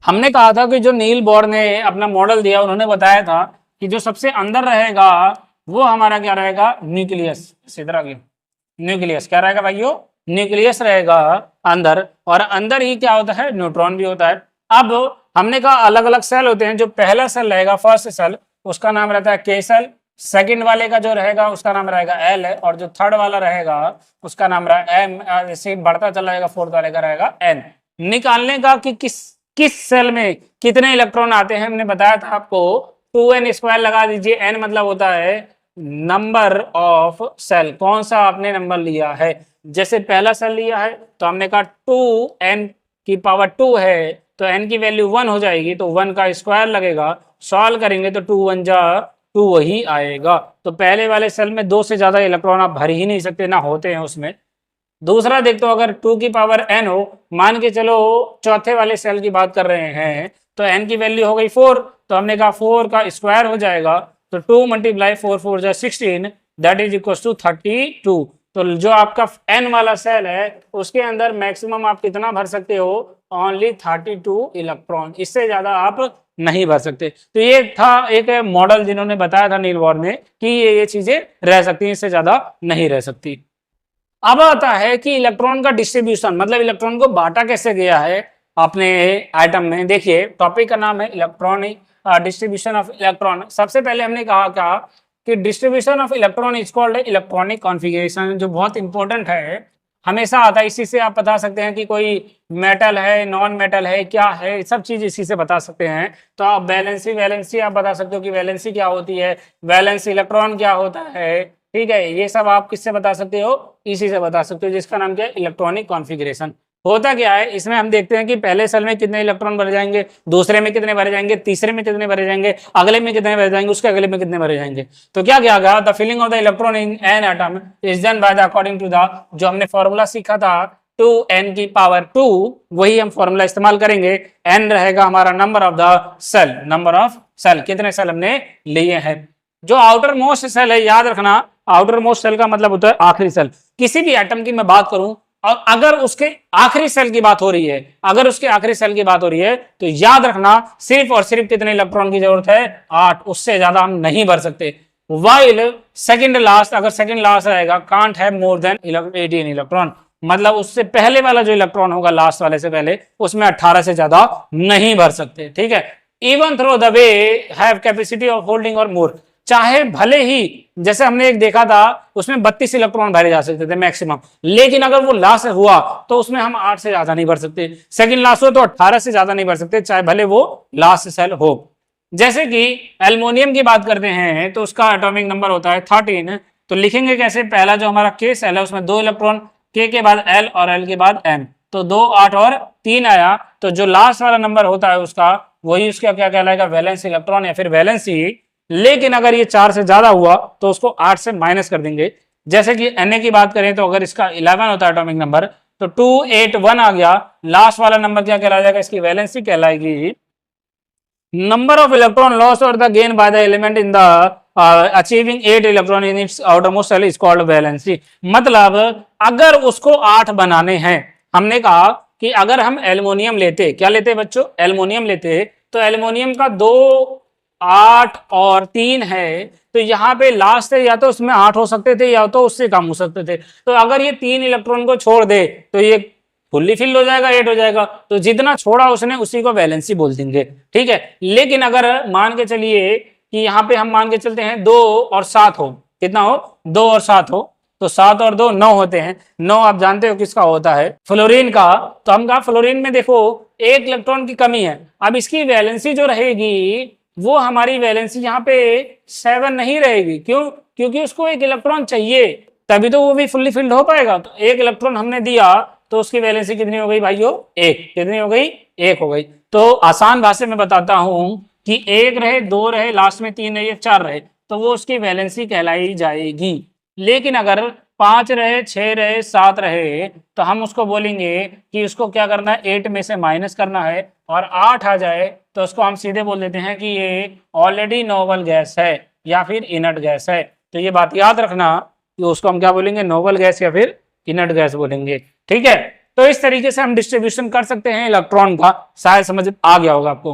हमने कहा था कि जो नील बोर ने अपना मॉडल दिया, उन्होंने बताया था कि जो सबसे अंदर रहेगा वो हमारा क्या रहेगा, न्यूक्लियस। इधर आ गया, न्यूक्लियस क्या रहेगा भाइयों, न्यूक्लियस रहेगा अंदर, और अंदर ही क्या होता है, न्यूट्रॉन भी होता है। अब हमने कहा अलग अलग सेल होते हैं, जो पहला सेल रहेगा फर्स्ट सेल उसका नाम रहता है के सेल, सेकंड वाले का जो रहेगा उसका नाम रहेगा एल है, और जो थर्ड वाला रहेगा उसका नाम रहेगा एम, ऐसे बढ़ता चला जाएगा, फोर्थ वाले का रहेगा एन। निकालने का कि किस किस सेल में कितने इलेक्ट्रॉन आते हैं, हमने बताया था आपको 2n² लगा दीजिए, n मतलब होता है नंबर ऑफ सेल, कौन सा आपने नंबर लिया है। जैसे पहला सेल लिया है तो हमने कहा 2n⁻² है, तो n की वैल्यू 1 हो जाएगी, तो 1 का स्क्वायर लगेगा, सॉल्व करेंगे तो 2 1 जा 2 वही आएगा। तो पहले वाले सेल में 2 से ज्यादा इलेक्ट्रॉन आप भर ही नहीं सकते, ना होते हैं उसमें। दूसरा देखते हो, अगर 2 की पावर n हो, मान के चलो चौथे वाले सेल की बात कर रहे हैं, तो n की वैल्यू हो गई 4, तो हमने कहा 4 का स्क्वायर हो जाएगा, तो 2 × 4 4 जा 16, दैट इज इक्वल टू 32। तो जो आपका n वाला सेल है उसके अंदर मैक्सिमम आप कितना भर सकते हो, ओनली 32 इलेक्ट्रॉन, इससे ज्यादा आप नहीं भर सकते। तो ये था एक मॉडल जिन्होंने बताया था नील बोर ने कि ये चीजें रह सकती हैं, इससे ज्यादा नहीं रह सकती। अब आता है कि इलेक्ट्रॉन का डिस्ट्रीब्यूशन, मतलब इलेक्ट्रॉन को बांटा कैसे गया है अपने आइटम में। देखिए टॉपिक का नाम है इलेक्ट्रॉनिक डिस्ट्रीब्यूशन ऑफ इलेक्ट्रॉन। सबसे पहले हमने कहा क्या कि distribution of electron is called electronic configuration, जो बहुत इंपॉर्टेंट है, हमेशा आता है। इसी से आप बता सकते हैं कि कोई मेटल है, नॉन मेटल है, क्या है, सब चीज इसी से बता सकते हैं। तो आप वैलेंसी आप बता सकते हो कि वैलेंसी क्या होती है, वैलेंस इलेक्ट्रॉन क्या होता है, ठीक है। ये सब आप किससे बता सकते हो, इसी से बता सकते हो, जिसका नाम क्या है, इलेक्ट्रॉनिक कॉन्फ़िगरेशन। होता क्या है इसमें, हम देखते हैं कि पहले सेल में कितने इलेक्ट्रॉन भरे जाएंगे, दूसरे में कितने भरे जाएंगे, तीसरे में कितने भरे जाएंगे, अगले में कितने भरे जाएंगे, उसके अगले में कितने भरे जाएंगे। तो क्या क्या गया, the filling of the electron in an atom is done by the according to the, जो हमने फॉर्मूला सीखा था 2n⁻², वही हम फॉर्मूला इस्तेमाल करेंगे। n रहेगा हमारा number of the cell, number of cell, कितने सेल हमने लिए हैं। जो आउटर मोस्ट सेल है, याद रखना आउटर मोस्ट सेल का मतलब होता है आखिरी सेल। किसी भी एटम की मैं बात करूं और अगर उसके आखिरी सेल की बात हो रही है, अगर उसके आखिरी सेल की बात हो रही है, तो याद रखना सिर्फ और सिर्फ कितने इलेक्ट्रॉन की जरूरत है, 8, उससे ज्यादा हम नहीं भर सकते। वाइल सेकंड लास्ट, अगर सेकंड लास्ट रहेगा, can't have more than 18 electron, मतलब उससे पहले वाला जो इलेक्ट्रॉन होगा लास्ट वाले से पहले, उसमें 18 से ज्यादा नहीं भर सकते, ठीक है। Even through the way have capacity of holding और मोर, चाहे भले ही जैसे हमने एक देखा था उसमें 32 इलेक्ट्रॉन भरे जा सकते थे मैक्सिमम, लेकिन अगर वो लास्ट हुआ तो उसमें हम 8 से ज्यादा नहीं भर सकते। सेकंड लास्ट हो तो 18 से ज्यादा नहीं भर सकते, चाहे भले वो लास्ट सेल हो। जैसे कि एल्युमिनियम की बात करते हैं तो उसका एटॉमिक नंबर होता है 13, तो लिखेंगे कैसे, पहला जो हमारा के सेल है उसमें 2 इलेक्ट्रॉन, के बाद एल और एल के बाद एन, तो 2 8 और 3 आया, तो जो लास्ट वाला नंबर होता है उसका, वही उसका क्या कहलाएगा, वैलेंस इलेक्ट्रॉन या फिर वैलेंसी। लेकिन अगर ये 4 से ज्यादा हुआ तो उसको 8 से माइनस कर देंगे। जैसे कि Na की बात करें तो अगर इसका 11 होता है एटॉमिक नंबर, तो 281 आ गया, लास्ट वाला नंबर क्या कहला जाएगा, इसकी वैलेंसी कहलाएगी। नंबर ऑफ इलेक्ट्रॉन लॉस और the gain by the element in the achieving 8 electron in its outermost shell is called valency. मतलब अगर उसको 8 बनाने हैं, हमने कहा कि अगर हम एल्युमिनियम लेते, क्या लेते बच्चों, एल्युमिनियम लेते, तो एल्युमिनियम का 2 8 और 3 है, तो यहाँ पे लास्ट है, या तो उसमें 8 हो सकते थे या तो उससे कम हो सकते थे। तो अगर ये 3 इलेक्ट्रॉन को छोड़ दे तो ये फुल्ली फिल हो जाएगा, 8 हो जाएगा, तो जितना छोड़ा उसने उसी को वैलेंसी बोल देंगे, ठीक है। लेकिन अगर मान के चलिए कि यहाँ पे हम मान के चलते हैं 2 और 7 हो, कितना हो, 2 और 7 हो, तो 7 और 2 9 होते हैं। 9 आप जानते हो किसका होता है, फ्लोरीन का। तो हम कहा फ्लोरीन में देखो 1 इलेक्ट्रॉन की कमी है, अब इसकी वैलेंसी जो रहेगी वो हमारी वैलेंसी यहाँ पे 7 नहीं रहेगी। क्यों, क्योंकि उसको 1 इलेक्ट्रॉन चाहिए, तभी तो वो भी फुल्ली फिल्ड हो पाएगा। तो 1 इलेक्ट्रॉन हमने दिया तो उसकी वैलेंसी कितनी हो गई भाइयों, 1, कितनी हो गई, 1 हो गई। तो आसान भाषा में बताता हूं कि 1 रहे, 2 रहे, लास्ट में 3 रहे, 4 रहे, तो वो उसकी वैलेंसी कहलाई जाएगी। लेकिन अगर 5 रहे, 6 रहे, 7 रहे, तो हम उसको बोलेंगे कि उसको क्या करना है, 8 में से माइनस करना है, और 8 आ जाए तो उसको हम सीधे बोल देते हैं कि ये ऑलरेडी नोबल गैस है या फिर इनर्ट गैस है। तो ये बात याद रखना कि उसको हम क्या बोलेंगे, नोबल गैस या फिर इनर्ट गैस बोलेंगे, ठीक है। तो इस तरीके से हम डिस्ट्रीब्यूशन कर सकते हैं इलेक्ट्रॉन का। शायद समझ आ गया होगा आपको।